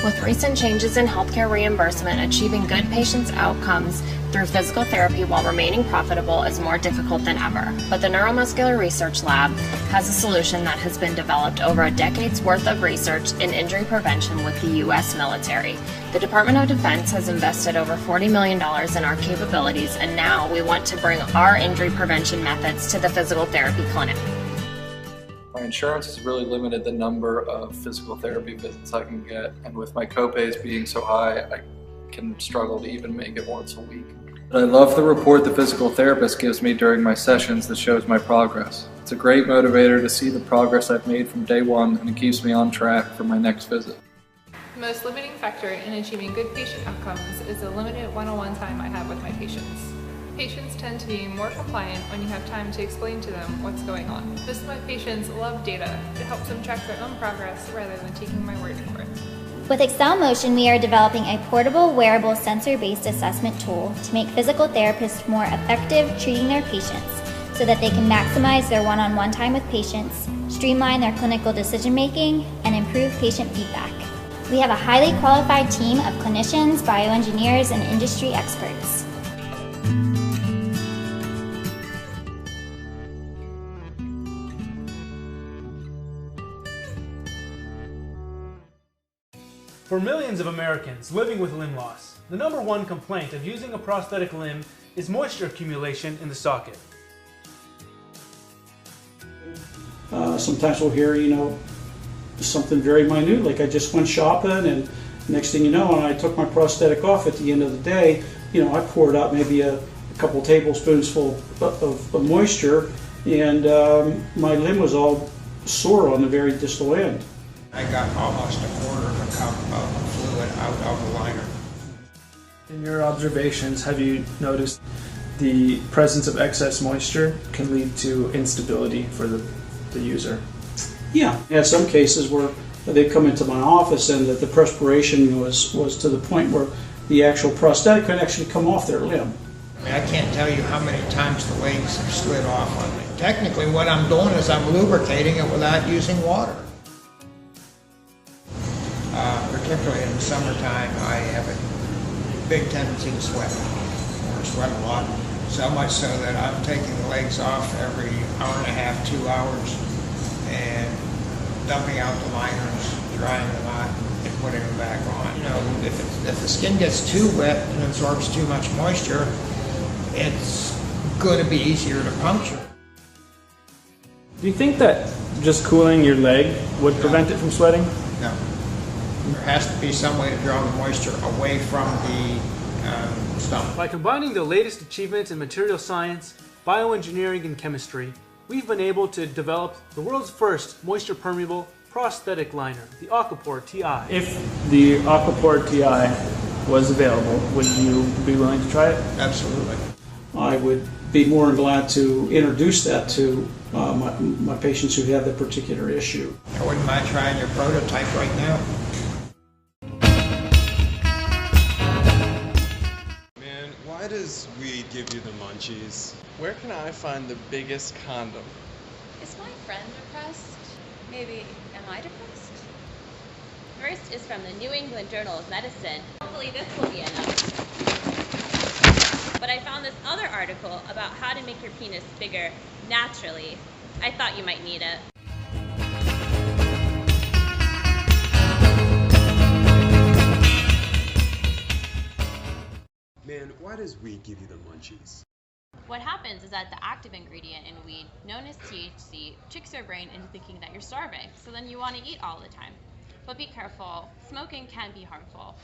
With recent changes in healthcare reimbursement, achieving good patients' outcomes through physical therapy while remaining profitable is more difficult than ever. But the Neuromuscular Research Lab has a solution that has been developed over a decade's worth of research in injury prevention with the U.S. military. The Department of Defense has invested over $40 million in our capabilities, and now we want to bring our injury prevention methods to the physical therapy clinic. My insurance has really limited the number of physical therapy visits I can get, and with my copays being so high, I can struggle to even make it once a week. But I love the report the physical therapist gives me during my sessions that shows my progress. It's a great motivator to see the progress I've made from day one, and it keeps me on track for my next visit. The most limiting factor in achieving good patient outcomes is the limited one-on-one time I have with my patients. Patients tend to be more compliant when you have time to explain to them what's going on. This is why patients love data. It helps them track their own progress rather than taking my word for it. With Excel Motion, we are developing a portable, wearable, sensor-based assessment tool to make physical therapists more effective treating their patients so that they can maximize their one-on-one time with patients, streamline their clinical decision-making, and improve patient feedback. We have a highly qualified team of clinicians, bioengineers, and industry experts. For millions of Americans living with limb loss, the #1 complaint of using a prosthetic limb is moisture accumulation in the socket. Sometimes we'll hear, something very minute, like I just went shopping and next thing you know, when I took my prosthetic off at the end of the day, I poured out maybe a couple tablespoons full of moisture, and my limb was all sore on the very distal end. I got almost a quarter of a cup of fluid out of the liner. In your observations, have you noticed the presence of excess moisture can lead to instability for the user? Yeah, I had some cases where they'd come into my office and that the perspiration was to the point where the actual prosthetic could actually come off their limb. I can't tell you how many times the legs have slid off on me. Technically what I'm doing is I'm lubricating it without using water. Particularly in the summertime, I have a big tendency to sweat, or sweat a lot. So much so that I'm taking the legs off every hour and a half, 2 hours, and dumping out the liners, drying them out, and putting them back on. If the skin gets too wet and absorbs too much moisture, it's going to be easier to puncture. Do you think that just cooling your leg would prevent it from sweating? No. There has to be some way to draw the moisture away from the stomach. By combining the latest achievements in material science, bioengineering, and chemistry, we've been able to develop the world's first moisture-permeable prosthetic liner, the Aquapore TI. If the Aquapore TI was available, would you be willing to try it? Absolutely. I would be more than glad to introduce that to my patients who have that particular issue. I wouldn't mind trying your prototype right now. Why does weed give you the munchies? Where can I find the biggest condom? Is my friend depressed? Maybe, am I depressed? First is from the New England Journal of Medicine. Hopefully this will be enough. But I found this other article about how to make your penis bigger naturally. I thought you might need it. Man, why does weed give you the munchies? What happens is that the active ingredient in weed, known as THC, tricks your brain into thinking that you're starving, so then you want to eat all the time. But be careful, smoking can be harmful.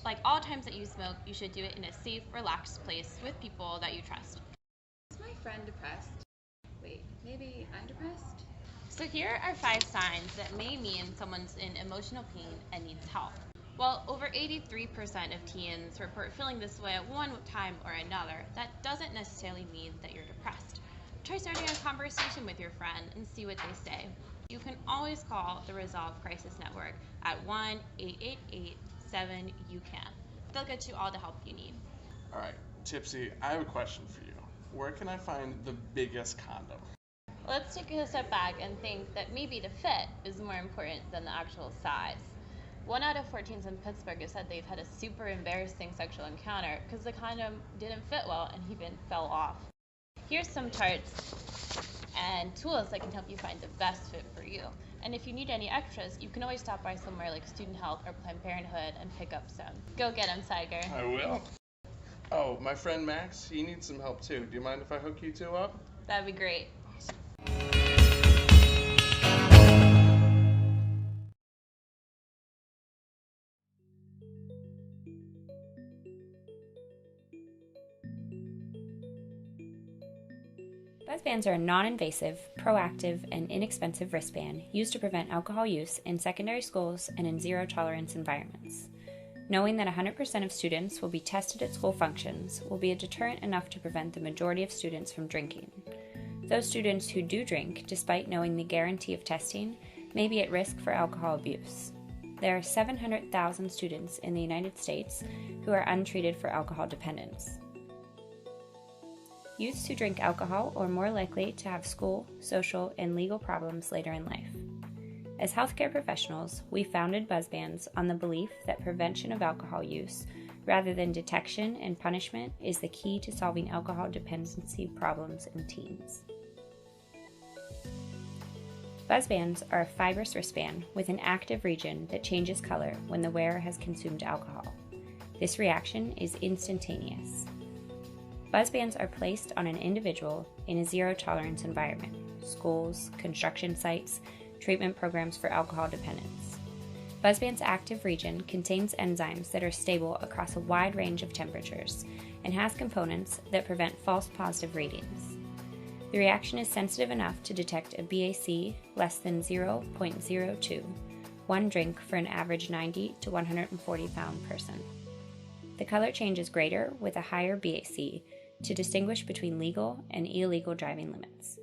Like all times that you smoke, you should do it in a safe, relaxed place with people that you trust. Is my friend depressed? Wait, maybe I'm depressed? So here are 5 signs that may mean someone's in emotional pain and needs help. While over 83% of teens report feeling this way at one time or another, that doesn't necessarily mean that you're depressed. Try starting a conversation with your friend and see what they say. You can always call the Resolve Crisis Network at 1-888-7-YOU-CAN. They'll get you all the help you need. All right, Tipsy, I have a question for you. Where can I find the biggest condom? Let's take a step back and think that maybe the fit is more important than the actual size. 1 out of 4 teens in Pittsburgh have said they've had a super embarrassing sexual encounter because the condom didn't fit well and even fell off. Here's some charts and tools that can help you find the best fit for you. And if you need any extras, you can always stop by somewhere like Student Health or Planned Parenthood and pick up some. Go get them, Tiger. I will. Oh, my friend Max, he needs some help too. Do you mind if I hook you two up? That'd be great. Buzzbands are a non-invasive, proactive, and inexpensive wristband used to prevent alcohol use in secondary schools and in zero-tolerance environments. Knowing that 100% of students will be tested at school functions will be a deterrent enough to prevent the majority of students from drinking. Those students who do drink, despite knowing the guarantee of testing, may be at risk for alcohol abuse. There are 700,000 students in the United States who are untreated for alcohol dependence. Youths who drink alcohol are more likely to have school, social, and legal problems later in life. As healthcare professionals, we founded Buzzbands on the belief that prevention of alcohol use, rather than detection and punishment, is the key to solving alcohol dependency problems in teens. Buzzbands are a fibrous wristband with an active region that changes color when the wearer has consumed alcohol. This reaction is instantaneous. Buzzbands are placed on an individual in a zero-tolerance environment: schools, construction sites, treatment programs for alcohol dependence. Buzzband's active region contains enzymes that are stable across a wide range of temperatures and has components that prevent false positive readings. The reaction is sensitive enough to detect a BAC less than 0.02, one drink for an average 90 to 140 pound person. The color change is greater with a higher BAC to distinguish between legal and illegal driving limits.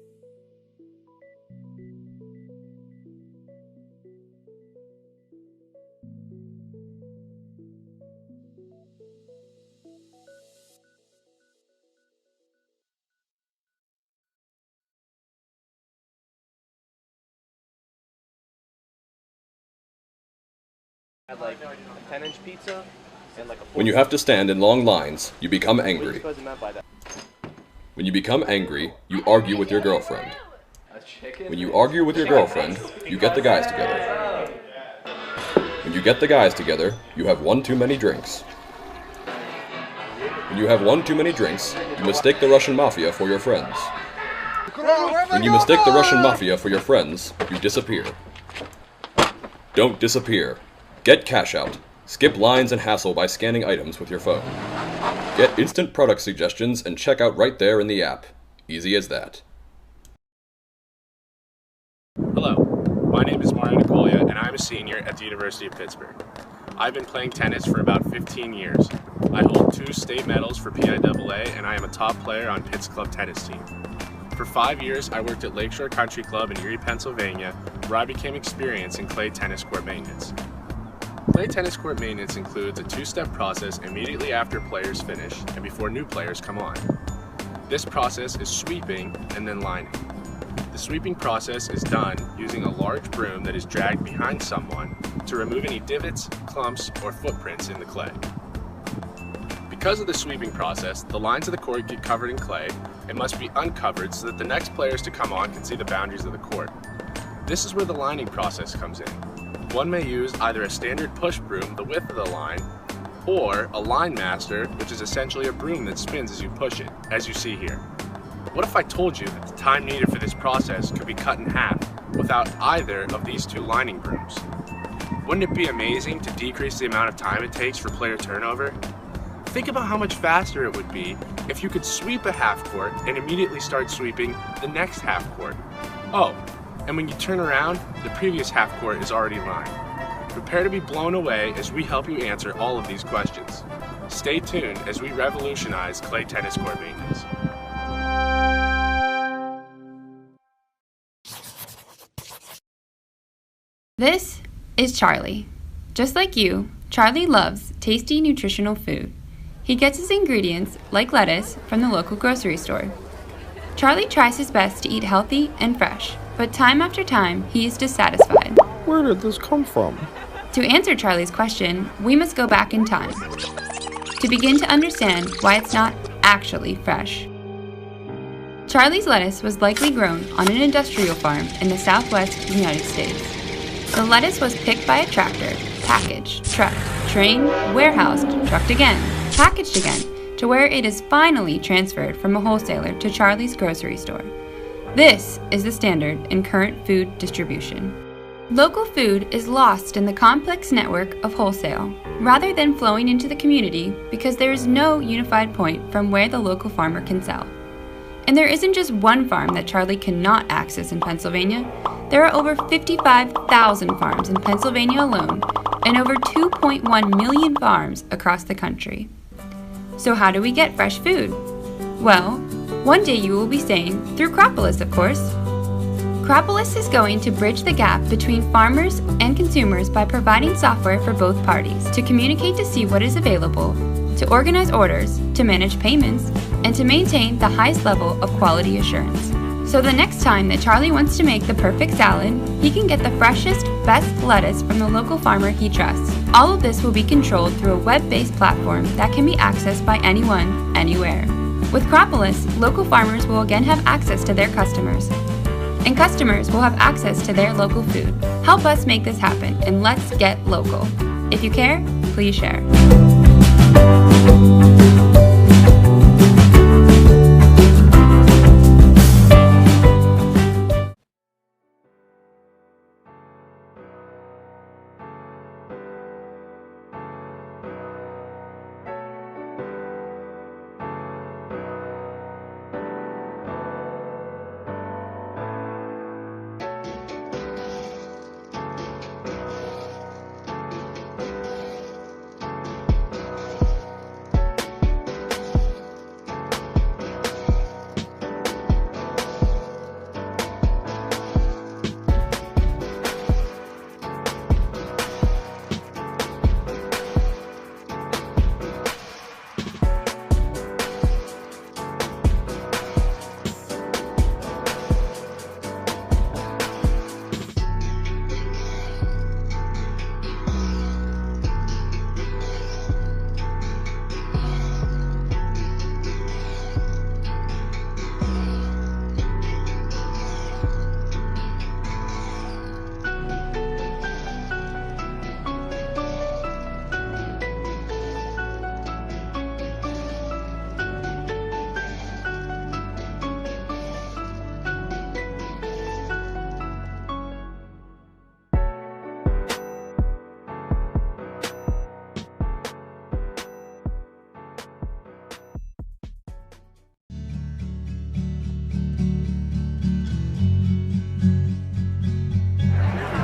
Had like a 10-inch pizza and like a. When you have to stand in long lines, you become angry. When you become angry, you argue with your girlfriend. When you argue with your girlfriend, you get the guys together. When you get the guys together, you have one too many drinks. When you have one too many drinks, you mistake the Russian mafia for your friends. When you mistake the Russian mafia for your friends, you disappear. Don't disappear. Get cash out. Skip lines and hassle by scanning items with your phone. Get instant product suggestions and check out right there in the app. Easy as that. Hello, my name is Mario Nicolia and I'm a senior at the University of Pittsburgh. I've been playing tennis for about 15 years. I hold 2 state medals for PIAA and I am a top player on Pitt's club tennis team. For 5 years, I worked at Lakeshore Country Club in Erie, Pennsylvania, where I became experienced in clay tennis court maintenance. Clay tennis court maintenance includes a 2-step process immediately after players finish and before new players come on. This process is sweeping and then lining. The sweeping process is done using a large broom that is dragged behind someone to remove any divots, clumps, or footprints in the clay. Because of the sweeping process, the lines of the court get covered in clay and must be uncovered so that the next players to come on can see the boundaries of the court. This is where the lining process comes in. One may use either a standard push broom the width of the line, or a line master, which is essentially a broom that spins as you push it, as you see here. What if I told you that the time needed for this process could be cut in half without either of these 2 lining brooms? Wouldn't it be amazing to decrease the amount of time it takes for player turnover? Think about how much faster it would be if you could sweep a half court and immediately start sweeping the next half court. Oh, and when you turn around, the previous half court is already lined. Prepare to be blown away as we help you answer all of these questions. Stay tuned as we revolutionize clay tennis court maintenance. This is Charlie. Just like you, Charlie loves tasty, nutritional food. He gets his ingredients, like lettuce, from the local grocery store. Charlie tries his best to eat healthy and fresh, but time after time, he is dissatisfied. Where did this come from? To answer Charlie's question, we must go back in time to begin to understand why it's not actually fresh. Charlie's lettuce was likely grown on an industrial farm in the southwest United States. The lettuce was picked by a tractor, packaged, trucked, trained, warehoused, trucked again, packaged again, to where it is finally transferred from a wholesaler to Charlie's grocery store. This is the standard in current food distribution. Local food is lost in the complex network of wholesale, rather than flowing into the community because there is no unified point from where the local farmer can sell. And there isn't just one farm that Charlie cannot access in Pennsylvania. There are over 55,000 farms in Pennsylvania alone, and over 2.1 million farms across the country. So how do we get fresh food? Well, one day you will be saying, through Cropolis, of course. Cropolis is going to bridge the gap between farmers and consumers by providing software for both parties to communicate to see what is available, to organize orders, to manage payments, and to maintain the highest level of quality assurance. So the next time that Charlie wants to make the perfect salad, he can get the freshest, best lettuce from the local farmer he trusts. All of this will be controlled through a web-based platform that can be accessed by anyone, anywhere. With Cropolis, local farmers will again have access to their customers, and customers will have access to their local food. Help us make this happen, and let's get local. If you care, please share.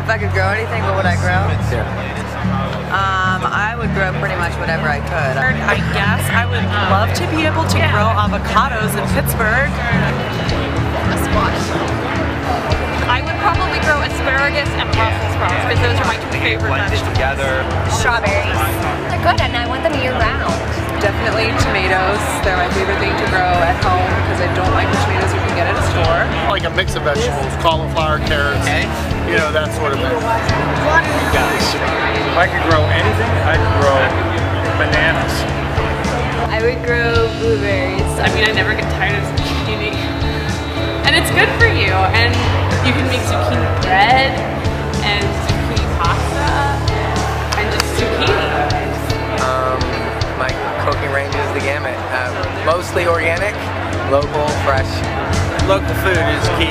If I could grow anything, what would I grow? I would grow pretty much whatever I could. I guess I would love to be able to grow avocados in Pittsburgh. A squash. I would probably grow asparagus and Brussels sprouts because those are my two favorite vegetables. Strawberries. They're good and I want them year round. Definitely tomatoes. They're my favorite thing to grow at home because I don't like the tomatoes you can get at a store. Like a mix of vegetables, cauliflower, carrots, you know, that sort of thing. If I could grow anything, I'd grow bananas. I would grow blueberries. I mean, I never get tired of zucchini. And it's good for you. And you can make zucchini bread and zucchini pasta and just zucchini. My cooking range is the gamut. Mostly organic, local, fresh. Local food is key.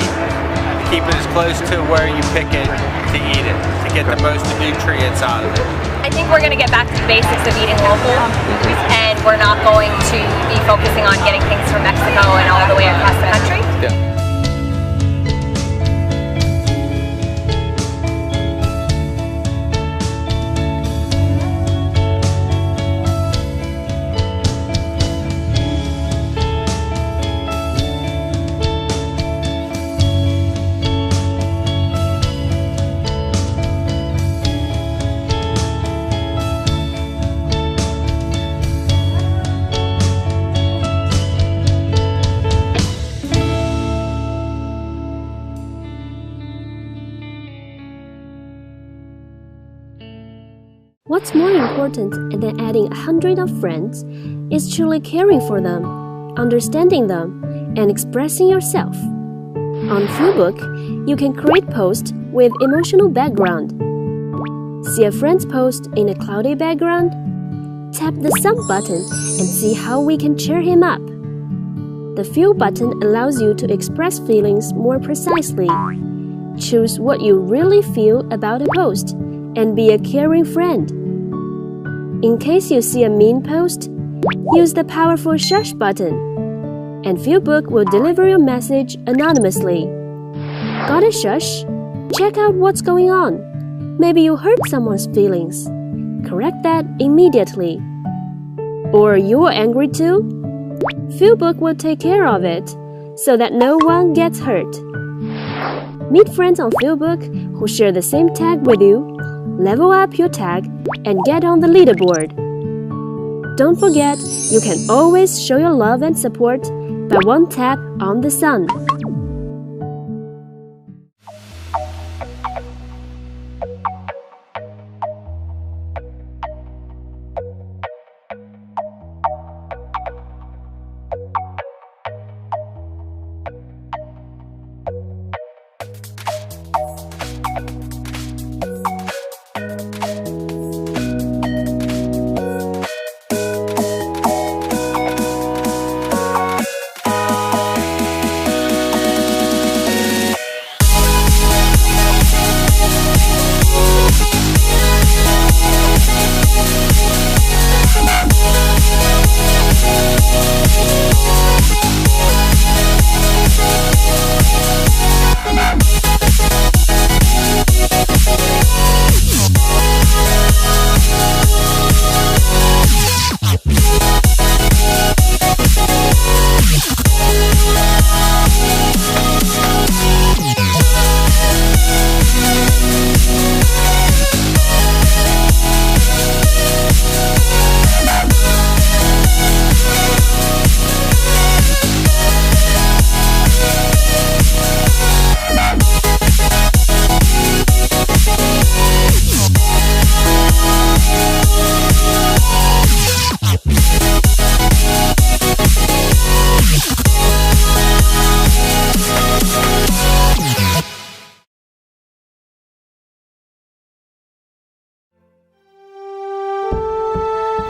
Keep it as close to where you pick it to eat it, to get the most nutrients out of it. I think we're going to get back to the basics of eating local, and we're not going to be focusing on getting things from Mexico and all the way across the country. Yeah. What's more important than adding 100 of friends is truly caring for them, understanding them, and expressing yourself. On Facebook, you can create posts with emotional background. See a friend's post in a cloudy background? Tap the Some button and see how we can cheer him up. The Feel button allows you to express feelings more precisely. Choose what you really feel about a post and be a caring friend. In case you see a mean post, use the powerful Shush button, and Feelbook will deliver your message anonymously. Got a shush? Check out what's going on. Maybe you hurt someone's feelings. Correct that immediately. Or you're angry too? Feelbook will take care of it so that no one gets hurt. Meet friends on Feelbook who share the same tag with you, level up your tag, and get on the leaderboard. Don't forget, you can always show your love and support by one tap on the sun.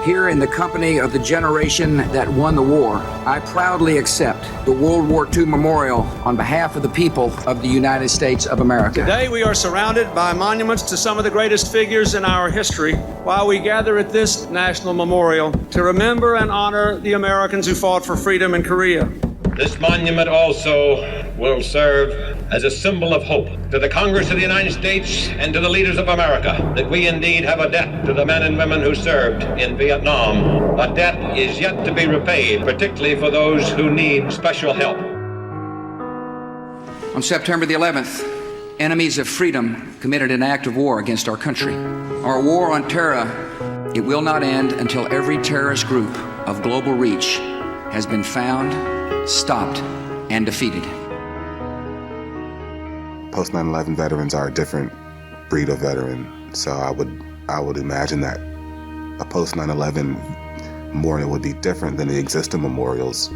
Here in the company of the generation that won the war, I proudly accept the World War II Memorial on behalf of the people of the United States of America. Today we are surrounded by monuments to some of the greatest figures in our history, while we gather at this national memorial to remember and honor the Americans who fought for freedom in Korea. This monument also will serve as a symbol of hope to the Congress of the United States and to the leaders of America that we indeed have a debt to the men and women who served in Vietnam. A debt is yet to be repaid, particularly for those who need special help. On September the 11th, enemies of freedom committed an act of war against our country. Our war on terror, it will not end until every terrorist group of global reach has been found, stopped, and defeated. Post 9/11 veterans are a different breed of veteran, so I would imagine that a post 9/11 memorial would be different than the existing memorials.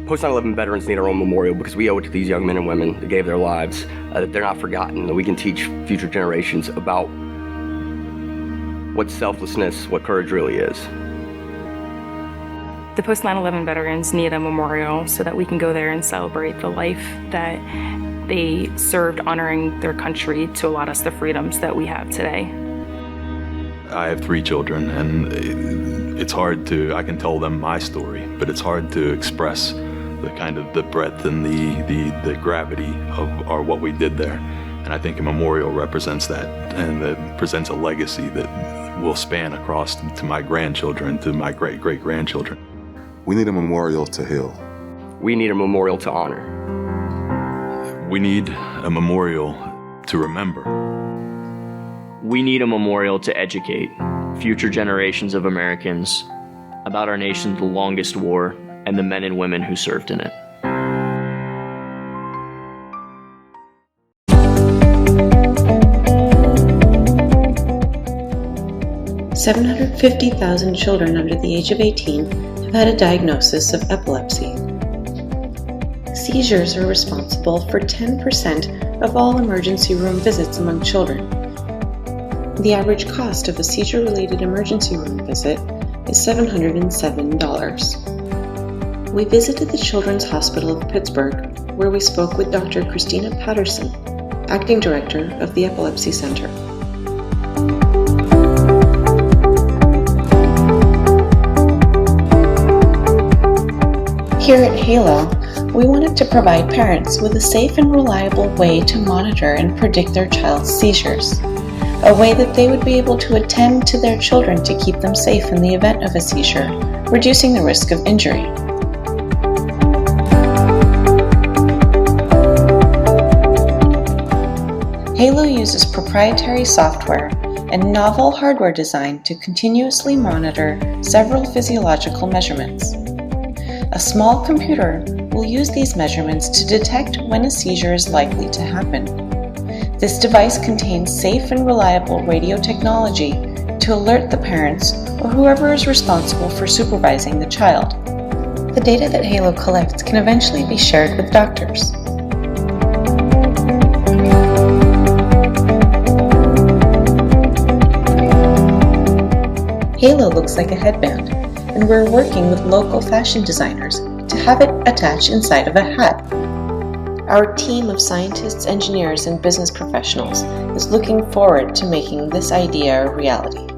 Post 9/11 veterans need our own memorial because we owe it to these young men and women that gave their lives, that they're not forgotten, that we can teach future generations about what selflessness, what courage really is. The post 9/11 veterans need a memorial so that we can go there and celebrate the life that they served, honoring their country to allot us the freedoms that we have today. I have 3 children, and it's hard to, I can tell them my story, but it's hard to express the kind of the breadth and the gravity of what we did there. And I think a memorial represents that, and that presents a legacy that will span across to my grandchildren, to my great-great-grandchildren. We need a memorial to heal. We need a memorial to honor. We need a memorial to remember. We need a memorial to educate future generations of Americans about our nation's longest war and the men and women who served in it. 750,000 children under the age of 18 have had a diagnosis of epilepsy. Seizures are responsible for 10% of all emergency room visits among children. The average cost of a seizure-related emergency room visit is $707. We visited the Children's Hospital of Pittsburgh, where we spoke with Dr. Christina Patterson, Acting Director of the Epilepsy Center. Here at Halo, we wanted to provide parents with a safe and reliable way to monitor and predict their child's seizures, a way that they would be able to attend to their children to keep them safe in the event of a seizure, reducing the risk of injury. Halo uses proprietary software and novel hardware design to continuously monitor several physiological measurements. A small computer will use these measurements to detect when a seizure is likely to happen. This device contains safe and reliable radio technology to alert the parents or whoever is responsible for supervising the child. The data that Halo collects can eventually be shared with doctors. Halo looks like a headband, and we're working with local fashion designers to have it attach inside of a hat. Our team of scientists, engineers, and business professionals is looking forward to making this idea a reality.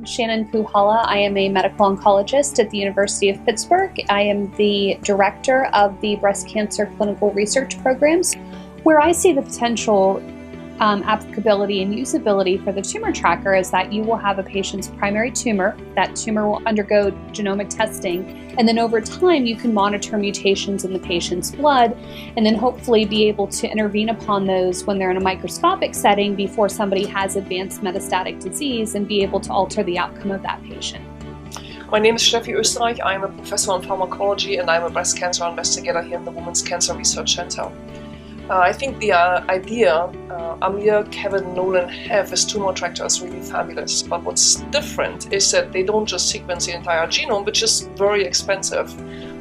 Shannon Puhala. I am a medical oncologist at the University of Pittsburgh. I am the director of the breast cancer clinical research programs. Where I see the potential applicability and usability for the tumor tracker is that you will have a patient's primary tumor. That tumor will undergo genomic testing, and then over time you can monitor mutations in the patient's blood and then hopefully be able to intervene upon those when they're in a microscopic setting before somebody has advanced metastatic disease and be able to alter the outcome of that patient. My name is Steffi Österreich. I'm a professor in pharmacology and I'm a breast cancer investigator here in the Women's Cancer Research Center. I think the idea Amir, Kevin, Nolan have as tumor tracker is really fabulous. But what's different is that they don't just sequence the entire genome, which is very expensive,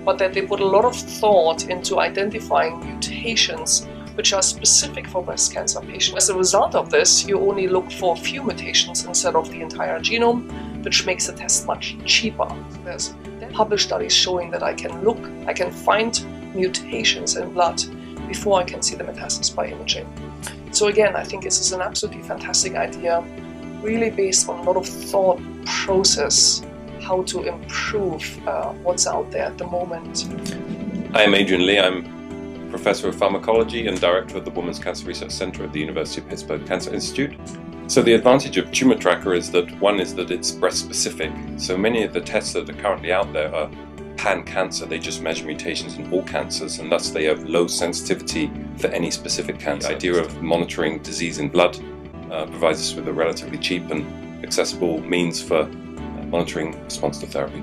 but that they put a lot of thought into identifying mutations which are specific for breast cancer patients. As a result of this, you only look for a few mutations instead of the entire genome, which makes the test much cheaper. There's published studies showing that I can find mutations in blood before I can see the metastasis by imaging. So again, I think this is an absolutely fantastic idea, really based on a lot of thought process, how to improve what's out there at the moment. I'm Adrian Lee. I'm Professor of Pharmacology and Director of the Women's Cancer Research Center at the University of Pittsburgh Cancer Institute. So the advantage of Tumor Tracker is that one is that it's breast specific. So many of the tests that are currently out there are pan-cancer. They just measure mutations in all cancers, and thus they have low sensitivity for any specific cancer. The idea of monitoring disease in blood provides us with a relatively cheap and accessible means for monitoring response to therapy.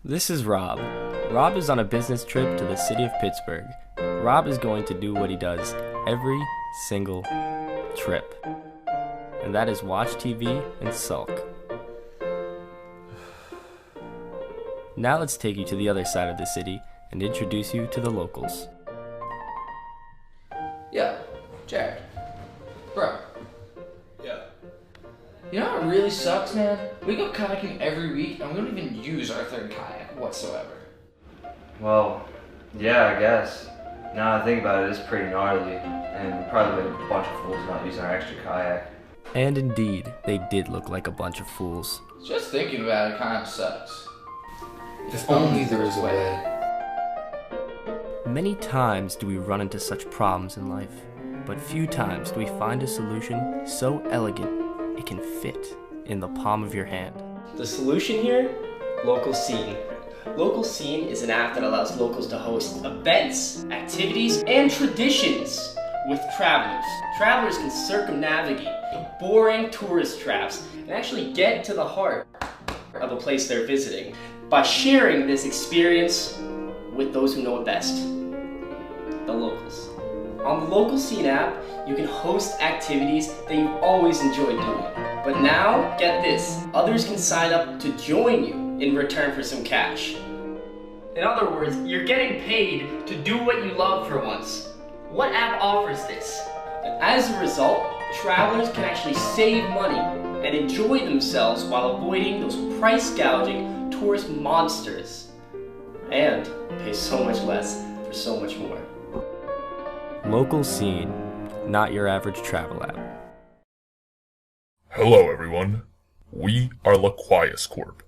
This is Rob. Rob is on a business trip to the city of Pittsburgh. Rob is going to do what he does every single trip, and that is watch TV and sulk. Now let's take you to the other side of the city and introduce you to the locals. Yeah, Jared. Bro. Yeah. You know what really sucks, man? We go kayaking every week and we don't even use our third kayak whatsoever. Well, yeah, I guess. Now I think about it, it's pretty gnarly, and we probably look like a bunch of fools not using our extra kayak. And indeed, they did look like a bunch of fools. Just thinking about it kind of sucks. If only there was a way. Many times do we run into such problems in life, but few times do we find a solution so elegant it can fit in the palm of your hand. The solution here? Local Scene. Local Scene is an app that allows locals to host events, activities, and traditions with travelers. Travelers can circumnavigate the boring tourist traps and actually get to the heart of a place they're visiting by sharing this experience with those who know it best, the locals. On the Local Scene app, you can host activities that you've always enjoyed doing. But now, get this, others can sign up to join you in return for some cash. In other words, you're getting paid to do what you love for once. What app offers this? And as a result, travelers can actually save money and enjoy themselves while avoiding those price gouging tourist monsters. And pay so much less for so much more. Local Scene, not your average travel app. Hello everyone, we are Laquias Corp.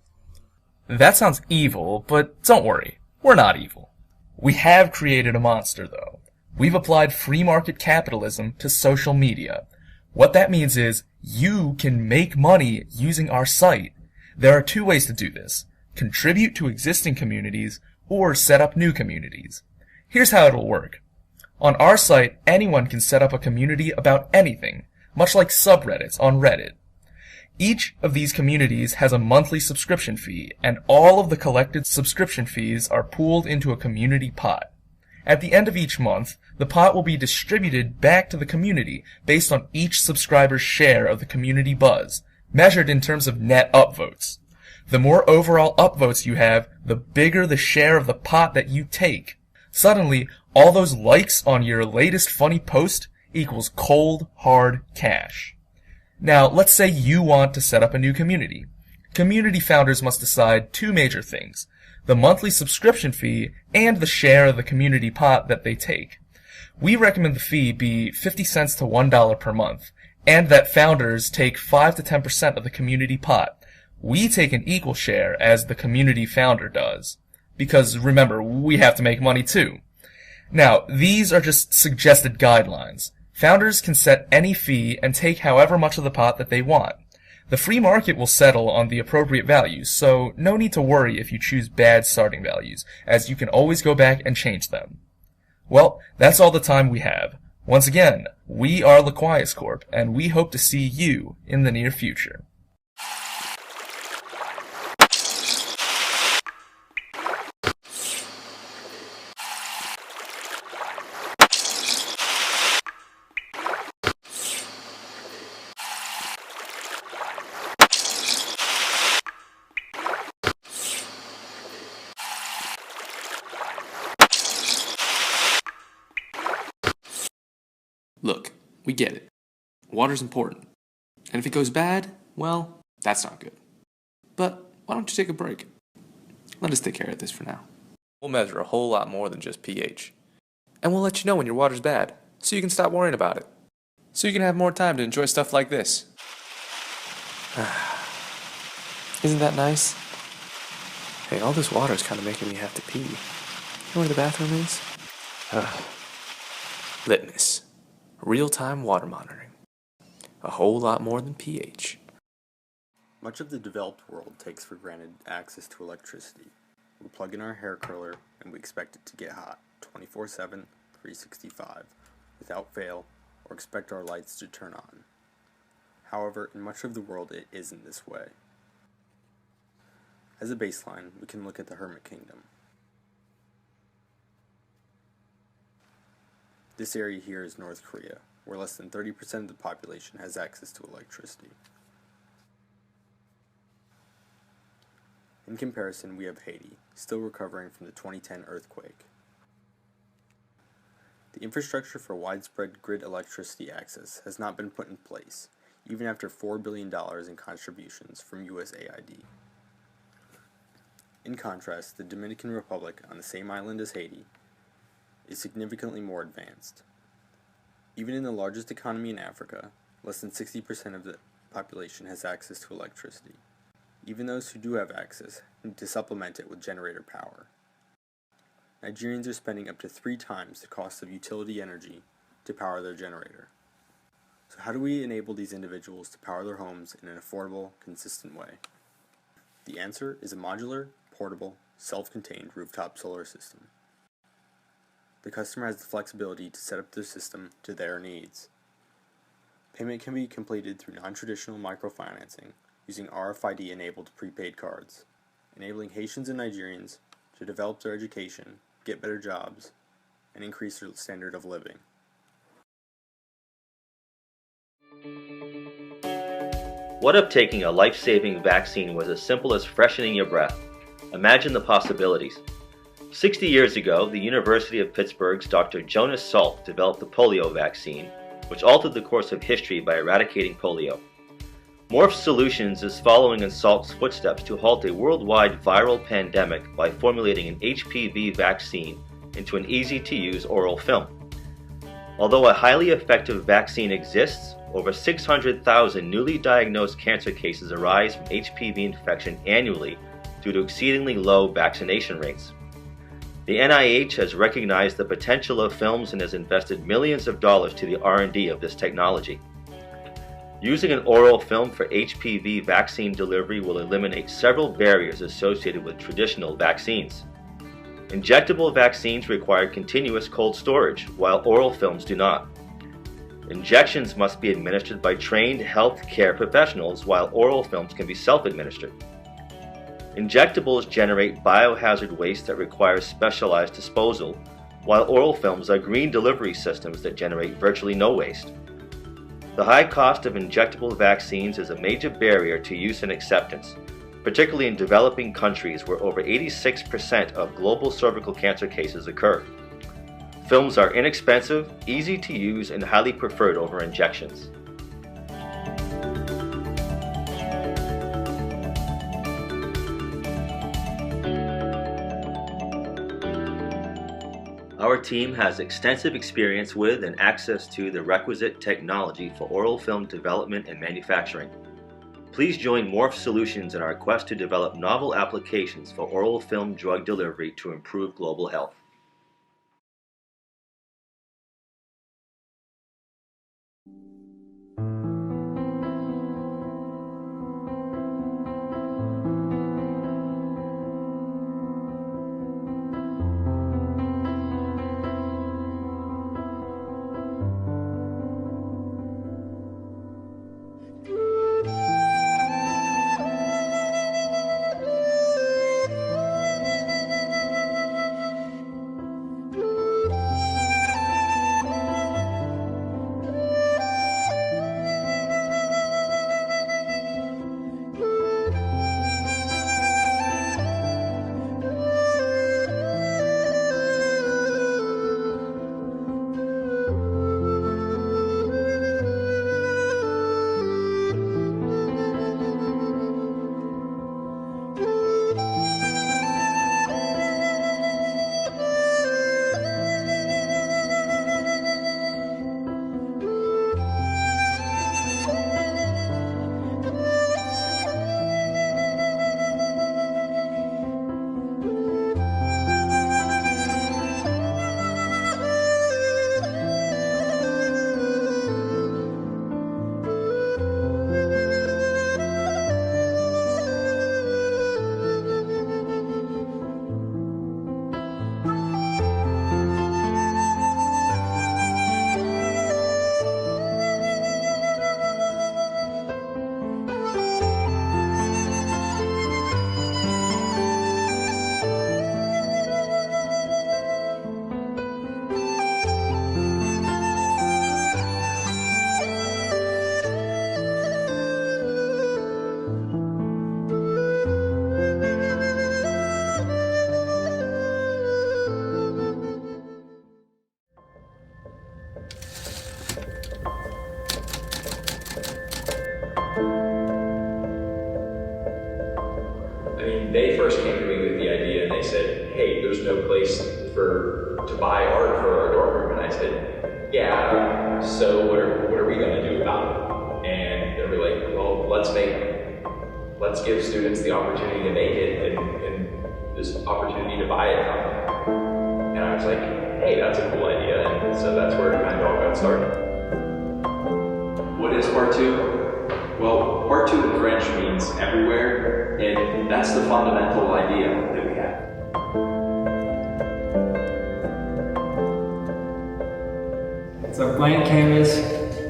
That sounds evil, but don't worry, we're not evil. We have created a monster though. We've applied free market capitalism to social media. What that means is, you can make money using our site. There are two ways to do this. contribute to existing communities, or set up new communities. Here's how it'll work. On our site, anyone can set up a community about anything, much like subreddits on Reddit. Each of these communities has a monthly subscription fee, and all of the collected subscription fees are pooled into a community pot. At the end of each month, the pot will be distributed back to the community based on each subscriber's share of the community buzz, measured in terms of net upvotes. The more overall upvotes you have, the bigger the share of the pot that you take. Suddenly, all those likes on your latest funny post equals cold, hard cash. Now, let's say you want to set up a new community. Community founders must decide two major things: the monthly subscription fee and the share of the community pot that they take. We recommend the fee be 50 cents to $1 per month, and that founders take 5 to 10% of the community pot. We take an equal share as the community founder does. Because remember, we have to make money too. Now, these are just suggested guidelines. Founders can set any fee and take however much of the pot that they want. The free market will settle on the appropriate values, so no need to worry if you choose bad starting values, as you can always go back and change them. Well, that's all the time we have. Once again, we are Laquias Corp, and we hope to see you in the near future. Look, we get it. Water's important. And if it goes bad, well, that's not good. But why don't you take a break? Let us take care of this for now. We'll measure a whole lot more than just pH. And we'll let you know when your water's bad, so you can stop worrying about it. So you can have more time to enjoy stuff like this. Isn't that nice? Hey, all this water is kind of making me have to pee. You know where the bathroom is? Litmus. Real-time water monitoring. A whole lot more than pH. Much of the developed world takes for granted access to electricity. We plug in our hair curler and we expect it to get hot 24/7, 365, without fail, or expect our lights to turn on. However, in much of the world it isn't this way. As a baseline, we can look at the Hermit Kingdom. This area here is North Korea, where less than 30% of the population has access to electricity. In comparison, we have Haiti, still recovering from the 2010 earthquake. The infrastructure for widespread grid electricity access has not been put in place, even after $4 billion in contributions from USAID. In contrast, the Dominican Republic, on the same island as Haiti, is significantly more advanced. Even in the largest economy in Africa, less than 60% of the population has access to electricity. Even those who do have access need to supplement it with generator power. Nigerians are spending up to 3 times the cost of utility energy to power their generator. So how do we enable these individuals to power their homes in an affordable, consistent way? The answer is a modular, portable, self-contained rooftop solar system. The customer has the flexibility to set up their system to their needs. Payment can be completed through non-traditional microfinancing using RFID-enabled prepaid cards, enabling Haitians and Nigerians to develop their education, get better jobs, and increase their standard of living. What if taking a life-saving vaccine was as simple as freshening your breath? Imagine the possibilities. 60 years ago, the University of Pittsburgh's Dr. Jonas Salk developed the polio vaccine, which altered the course of history by eradicating polio. Morph Solutions is following in Salk's footsteps to halt a worldwide viral pandemic by formulating an HPV vaccine into an easy-to-use oral film. Although a highly effective vaccine exists, over 600,000 newly diagnosed cancer cases arise from HPV infection annually due to exceedingly low vaccination rates. The NIH has recognized the potential of films and has invested millions of dollars to the R&D of this technology. Using an oral film for HPV vaccine delivery will eliminate several barriers associated with traditional vaccines. Injectable vaccines require continuous cold storage, while oral films do not. Injections must be administered by trained health care professionals, while oral films can be self-administered. Injectables generate biohazard waste that requires specialized disposal, while oral films are green delivery systems that generate virtually no waste. The high cost of injectable vaccines is a major barrier to use and acceptance, particularly in developing countries where over 86% of global cervical cancer cases occur. Films are inexpensive, easy to use, and highly preferred over injections. Our team has extensive experience with and access to the requisite technology for oral film development and manufacturing. Please join Morph Solutions in our quest to develop novel applications for oral film drug delivery to improve global health. They first came to me with the idea and they said, hey, there's no place to buy art for our dorm room. And I said, yeah, so what are we going to do about it? And they were like, well, let's give students the opportunity to make it and this opportunity to buy it. And I was like, hey, that's a cool idea. And so that's where it kind of all got started. What is part two? Well, part two in French means everywhere, and that's the fundamental idea that we have. It's a blank canvas.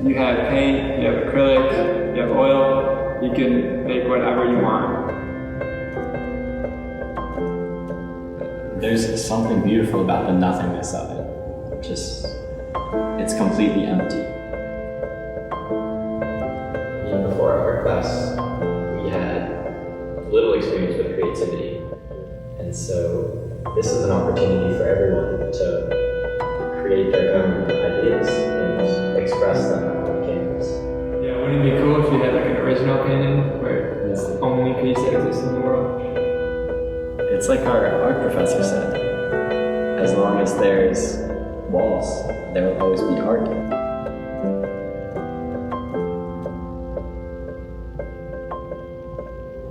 You have paint, you have acrylic, you have oil. You can make whatever you want. There's something beautiful about the nothingness of it. It's completely empty. Even before our art class, we had little experience with creativity. And so this is an opportunity for everyone to create their own ideas and express them on the canvas. Yeah, wouldn't it be cool if you had like an original painting where it's the only piece that exists in the world? It's like our art professor said, as long as there's walls, there will always be art.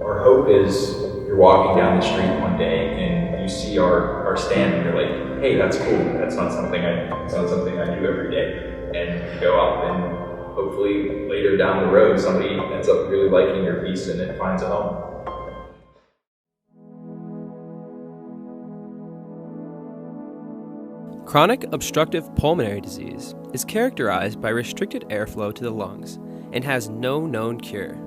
Our hope is you're walking down the street one day and you see our stand and you're like, hey, that's cool. That's not something I do every day. And you go up hopefully later down the road, somebody ends up really liking your piece and it finds a home. Chronic obstructive pulmonary disease is characterized by restricted airflow to the lungs and has no known cure.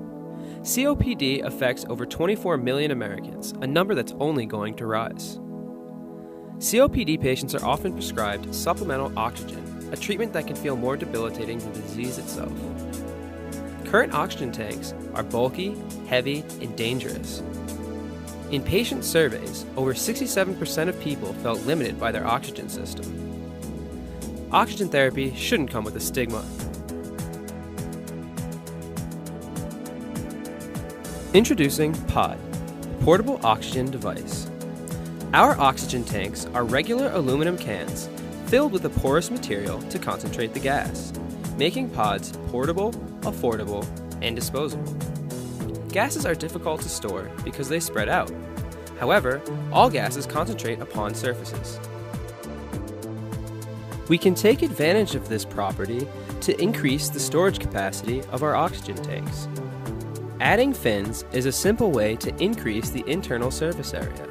COPD affects over 24 million Americans, a number that's only going to rise. COPD patients are often prescribed supplemental oxygen, a treatment that can feel more debilitating than the disease itself. Current oxygen tanks are bulky, heavy, and dangerous. In patient surveys, over 67% of people felt limited by their oxygen system. Oxygen therapy shouldn't come with a stigma. Introducing POD, Portable Oxygen Device. Our oxygen tanks are regular aluminum cans filled with a porous material to concentrate the gas, making pods portable, affordable, and disposable. Gases are difficult to store because they spread out. However, all gases concentrate upon surfaces. We can take advantage of this property to increase the storage capacity of our oxygen tanks. Adding fins is a simple way to increase the internal surface area.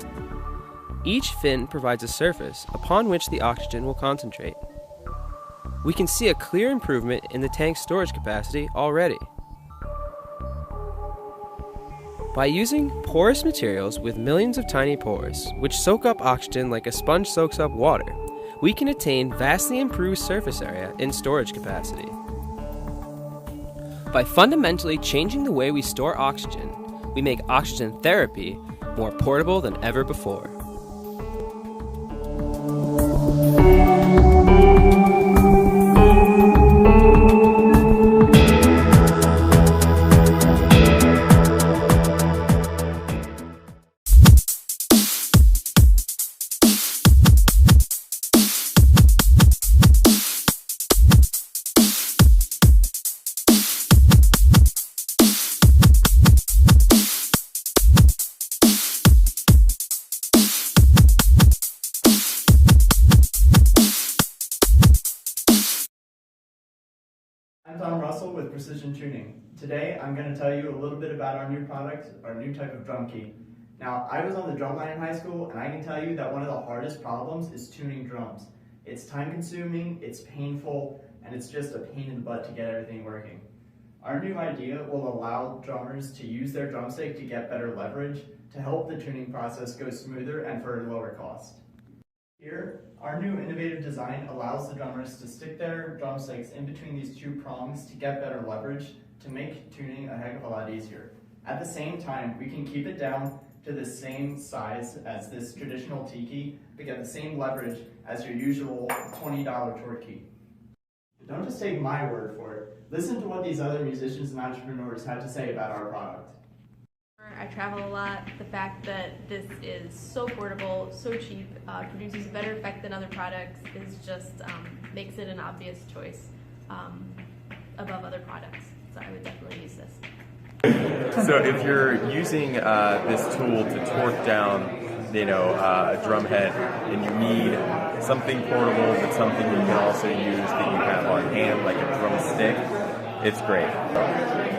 Each fin provides a surface upon which the oxygen will concentrate. We can see a clear improvement in the tank's storage capacity already. By using porous materials with millions of tiny pores, which soak up oxygen like a sponge soaks up water, we can attain vastly improved surface area and storage capacity. By fundamentally changing the way we store oxygen, we make oxygen therapy more portable than ever before. With Precision Tuning. Today I'm going to tell you a little bit about our new product, our new type of drum key. Now, I was on the drum line in high school, and I can tell you that one of the hardest problems is tuning drums. It's time consuming, it's painful, and it's just a pain in the butt to get everything working. Our new idea will allow drummers to use their drumstick to get better leverage, to help the tuning process go smoother and for a lower cost. Here, our new innovative design allows the drummers to stick their drumsticks in between these two prongs to get better leverage, to make tuning a heck of a lot easier. At the same time, we can keep it down to the same size as this traditional T key, but get the same leverage as your usual $20 torque key. But don't just take my word for it. Listen to what these other musicians and entrepreneurs have to say about our product. I travel a lot. The fact that this is so portable, so cheap, produces a better effect than other products is just makes it an obvious choice above other products. So I would definitely use this. So if you're using this tool to torque down, a drum head, and you need something portable but something you can also use that you have on hand, like a drumstick, it's great.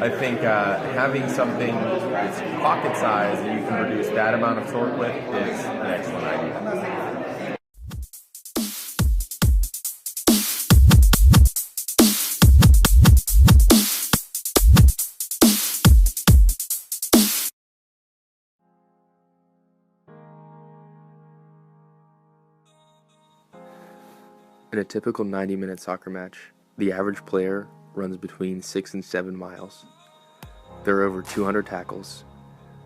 I think having something that's pocket size and you can produce that amount of torque with is an excellent idea. In a typical 90-minute soccer match, the average player runs between 6 and 7 miles. There are over 200 tackles,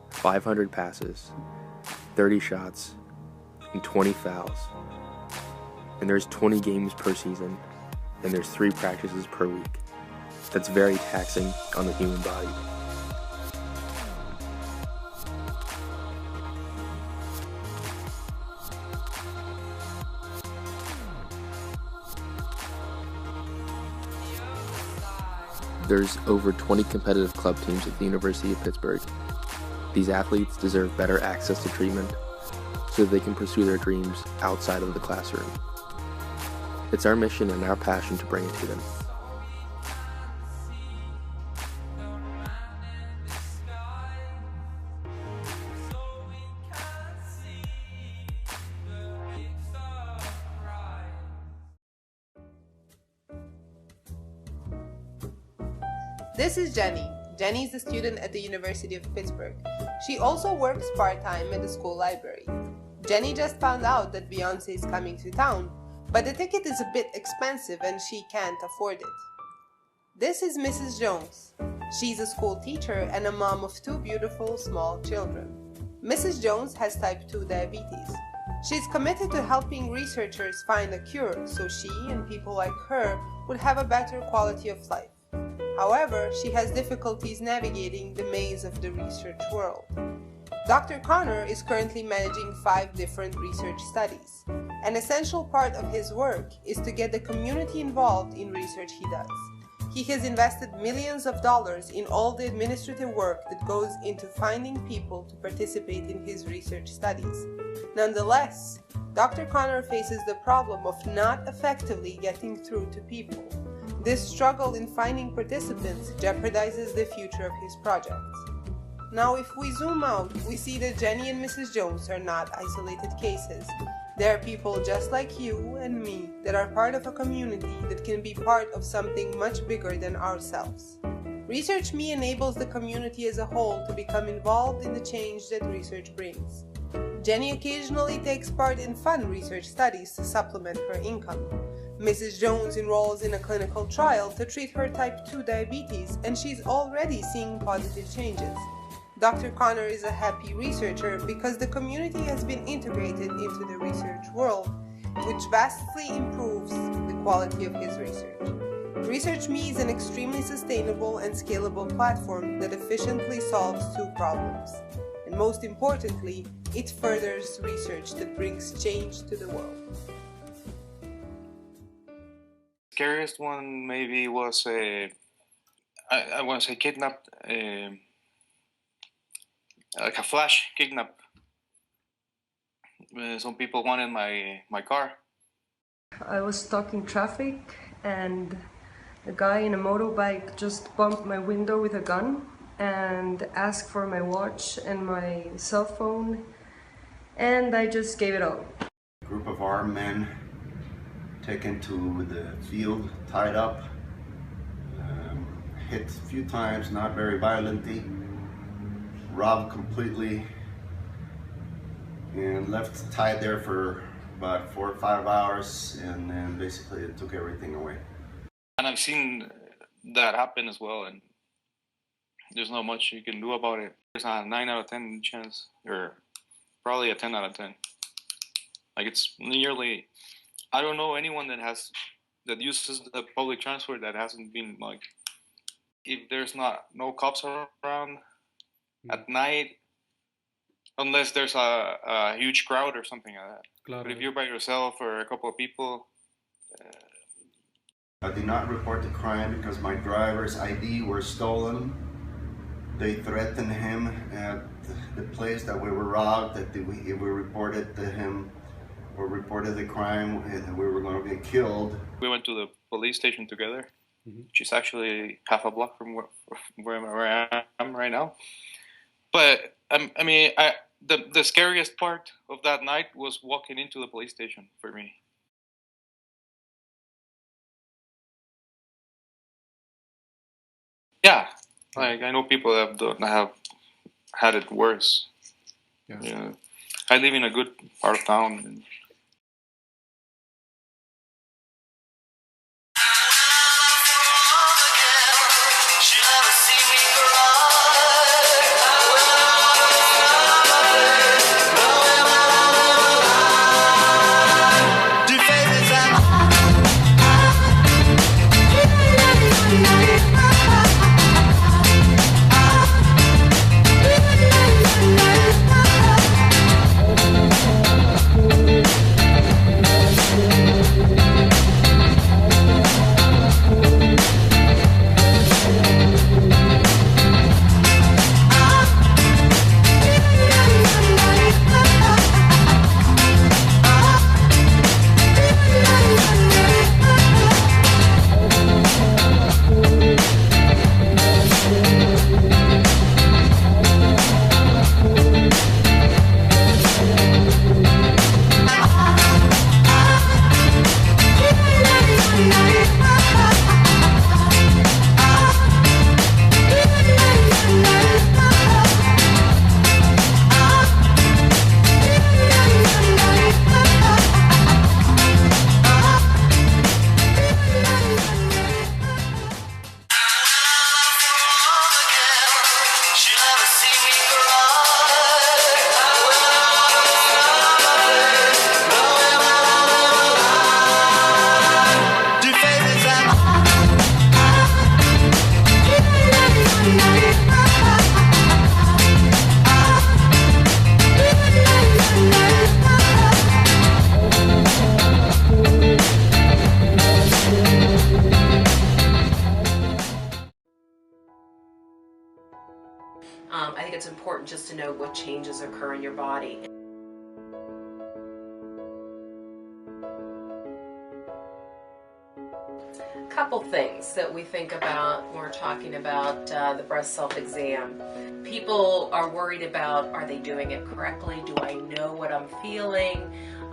500 passes, 30 shots, and 20 fouls. And there's 20 games per season, and there's 3 practices per week. That's very taxing on the human body. There's over 20 competitive club teams at the University of Pittsburgh. These athletes deserve better access to treatment so that they can pursue their dreams outside of the classroom. It's our mission and our passion to bring it to them. This is Jenny. Jenny is a student at the University of Pittsburgh. She also works part-time at the school library. Jenny just found out that Beyoncé is coming to town, but the ticket is a bit expensive and she can't afford it. This is Mrs. Jones. She's a school teacher and a mom of 2 beautiful small children. Mrs. Jones has type 2 diabetes. She's committed to helping researchers find a cure so she and people like her would have a better quality of life. However, she has difficulties navigating the maze of the research world. Dr. Connor is currently managing 5 different research studies. An essential part of his work is to get the community involved in research he does. He has invested millions of dollars in all the administrative work that goes into finding people to participate in his research studies. Nonetheless, Dr. Connor faces the problem of not effectively getting through to people. This struggle in finding participants jeopardizes the future of his projects. Now, if we zoom out, we see that Jenny and Mrs. Jones are not isolated cases. They are people just like you and me that are part of a community that can be part of something much bigger than ourselves. Research Me enables the community as a whole to become involved in the change that research brings. Jenny occasionally takes part in fun research studies to supplement her income. Mrs. Jones enrolls in a clinical trial to treat her type 2 diabetes, and she's already seeing positive changes. Dr. Connor is a happy researcher because the community has been integrated into the research world, which vastly improves the quality of his research. Research Me is an extremely sustainable and scalable platform that efficiently solves 2 problems. And most importantly, it furthers research that brings change to the world. Scariest one maybe was I want to say kidnapped, like a flash kidnap. Some people wanted my car. I was stuck in traffic and a guy in a motorbike just bumped my window with a gun and asked for my watch and my cell phone, and I just gave it all. A group of armed men taken to the field, tied up, hit a few times, not very violently, robbed completely, and left tied there for about 4 or 5 hours, and then basically it took everything away. And I've seen that happen as well, and there's not much you can do about it. There's a 9 out of 10 chance, or probably a 10 out of 10. Like, it's nearly, I don't know anyone that uses the public transport that hasn't been, like, if there's no cops around at night, unless there's a huge crowd or something like that. Claro. But if you're by yourself or a couple of people. I did not report the crime because my driver's ID were stolen. They threatened him at the place that we were robbed, that if we reported to him or reported the crime, and we were going to get killed. We went to the police station together, which is actually half a block from where I am right now. But I mean, the scariest part of that night was walking into the police station for me. Yeah, like I know people that have had it worse. Yeah. I live in a good part of town. And it's important just to know what changes occur in your body. Couple things that we think about when we're talking about the breast self-exam. People are worried about, are they doing it correctly? Do I know what I'm feeling?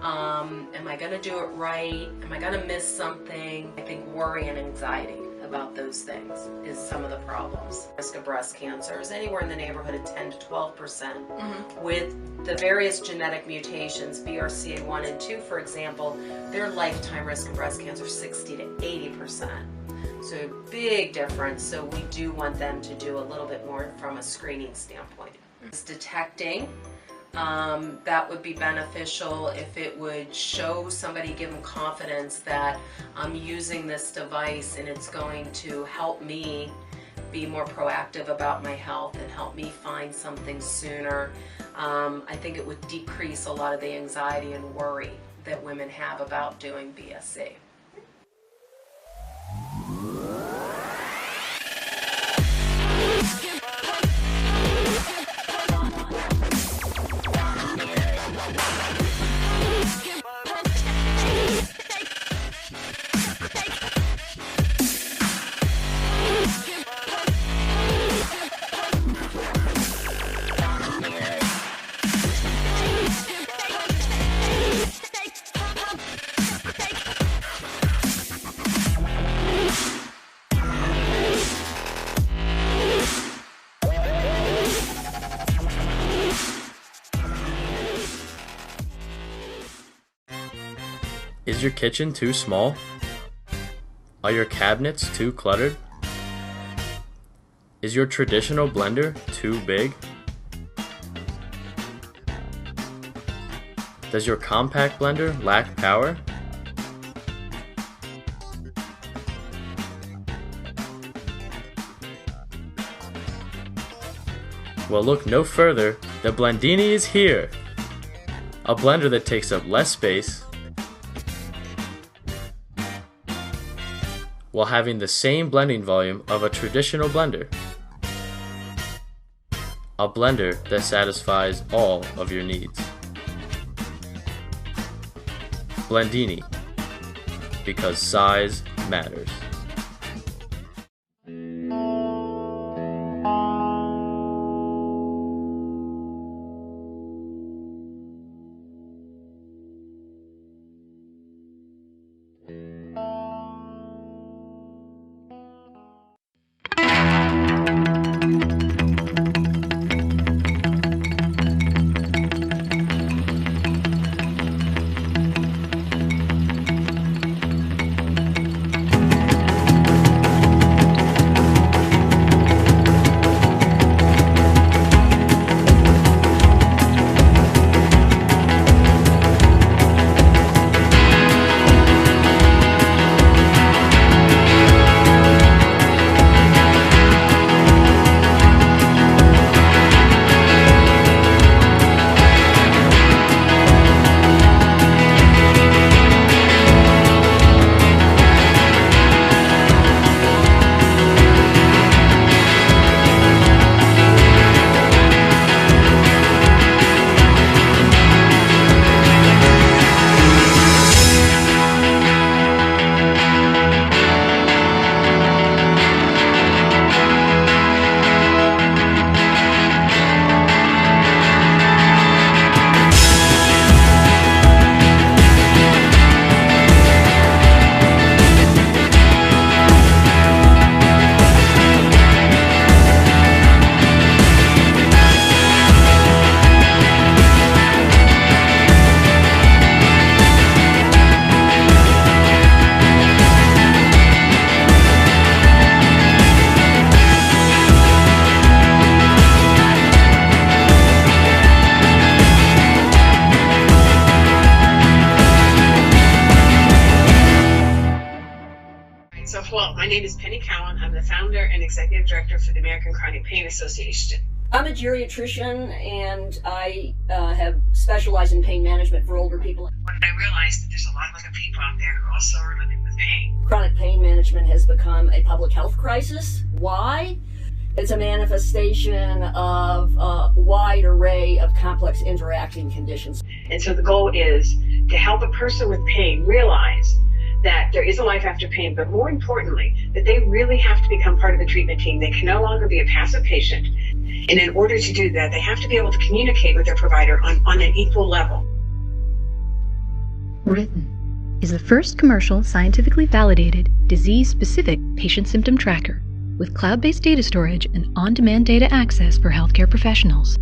Am I going to do it right? Am I going to miss something? I think worry and anxiety about those things is some of the problems. Risk of breast cancer is anywhere in the neighborhood of 10 to 12%. With the various genetic mutations, BRCA1 and 2, for example, their lifetime risk of breast cancer is 60 to 80%. So big difference. So we do want them to do a little bit more from a screening standpoint. It's detecting. That would be beneficial if it would show somebody, give them confidence that I'm using this device and it's going to help me be more proactive about my health and help me find something sooner. I think it would decrease a lot of the anxiety and worry that women have about doing BSC. Is your kitchen too small? Are your cabinets too cluttered? Is your traditional blender too big? Does your compact blender lack power? Well, look no further. The Blendini is here! A blender that takes up less space while having the same blending volume of a traditional blender. A blender that satisfies all of your needs. Blendini, because size matters. My name is Penny Cowan. I'm the founder and executive director for the American Chronic Pain Association. I'm a geriatrician and I have specialized in pain management for older people. When I realized that there's a lot of other people out there who also are living with pain. Chronic pain management has become a public health crisis. Why? It's a manifestation of a wide array of complex interacting conditions. And so the goal is to help a person with pain realize that there is a life after pain, but more importantly, that they really have to become part of the treatment team. They can no longer be a passive patient. And in order to do that, they have to be able to communicate with their provider on an equal level. Written is the first commercial scientifically validated disease-specific patient symptom tracker with cloud-based data storage and on-demand data access for healthcare professionals.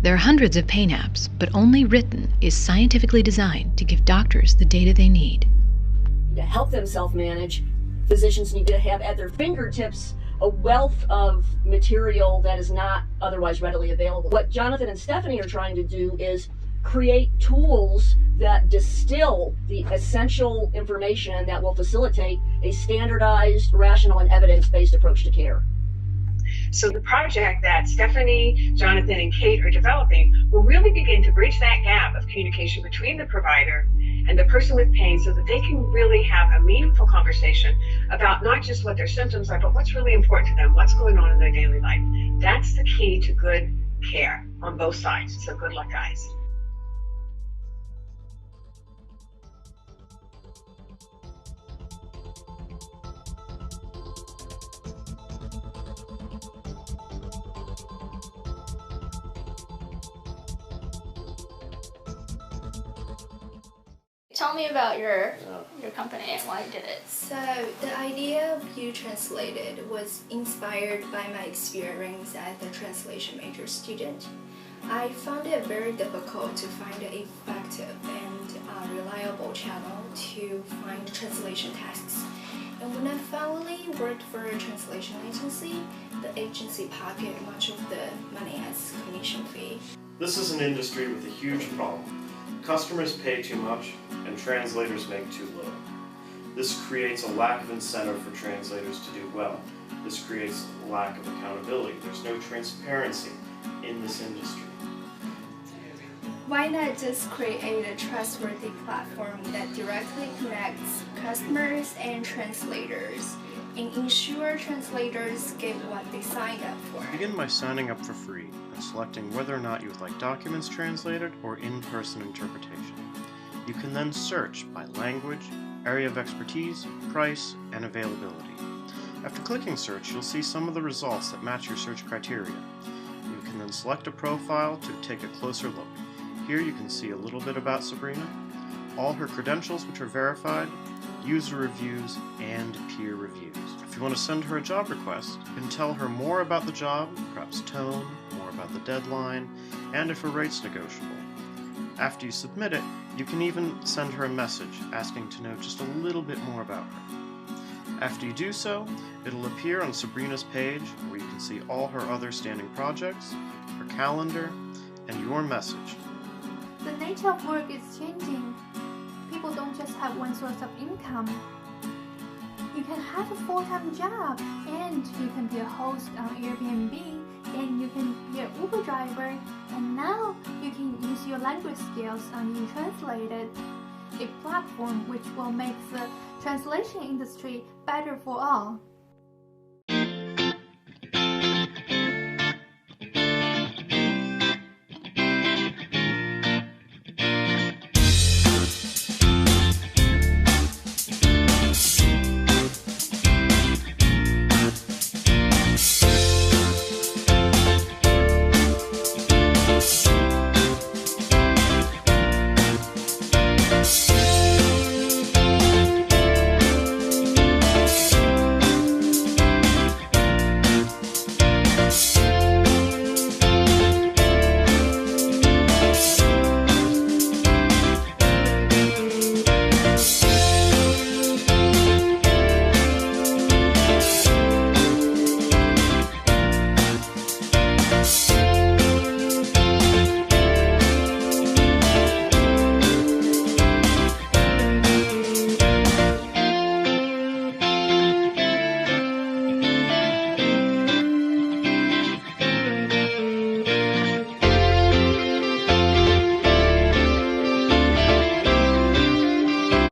There are hundreds of pain apps, but only Written is scientifically designed to give doctors the data they need. To help them self-manage, physicians need to have at their fingertips a wealth of material that is not otherwise readily available. What Jonathan and Stephanie are trying to do is create tools that distill the essential information that will facilitate a standardized, rational, and evidence-based approach to care. So the project that Stephanie, Jonathan, and Kate are developing will really begin to bridge that gap of communication between the provider and the person with pain so that they can really have a meaningful conversation about not just what their symptoms are, but what's really important to them, what's going on in their daily life. That's the key to good care on both sides. So good luck, guys. Tell me about your company and why you did it. So the idea of You Translated was inspired by my experience as a translation major student. I found it very difficult to find an effective and reliable channel to find translation tasks. And when I finally worked for a translation agency, the agency pocketed much of the money as commission fee. This is an industry with a huge problem. Customers pay too much and translators make too little. This creates a lack of incentive for translators to do well. This creates a lack of accountability. There's no transparency in this industry. Why not just create a trustworthy platform that directly connects customers and translators and ensure translators get what they signed up for? Begin by signing up for free and selecting whether or not you would like documents translated or in-person interpretation. You can then search by language, area of expertise, price, and availability. After clicking search, you'll see some of the results that match your search criteria. You can then select a profile to take a closer look. Here you can see a little bit about Sabrina, all her credentials which are verified, user reviews, and peer reviews. If you want to send her a job request, you can tell her more about the job, perhaps tone, more about the deadline, and if her rate's negotiable. After you submit it, you can even send her a message asking to know just a little bit more about her. After you do so, it'll appear on Sabrina's page where you can see all her other standing projects, her calendar, and your message. The nature of work is changing. People don't just have one source of income. You can have a full-time job, and you can be a host on Airbnb, and you can be an Uber driver, and now you can use your language skills on You Translated, a platform which will make the translation industry better for all.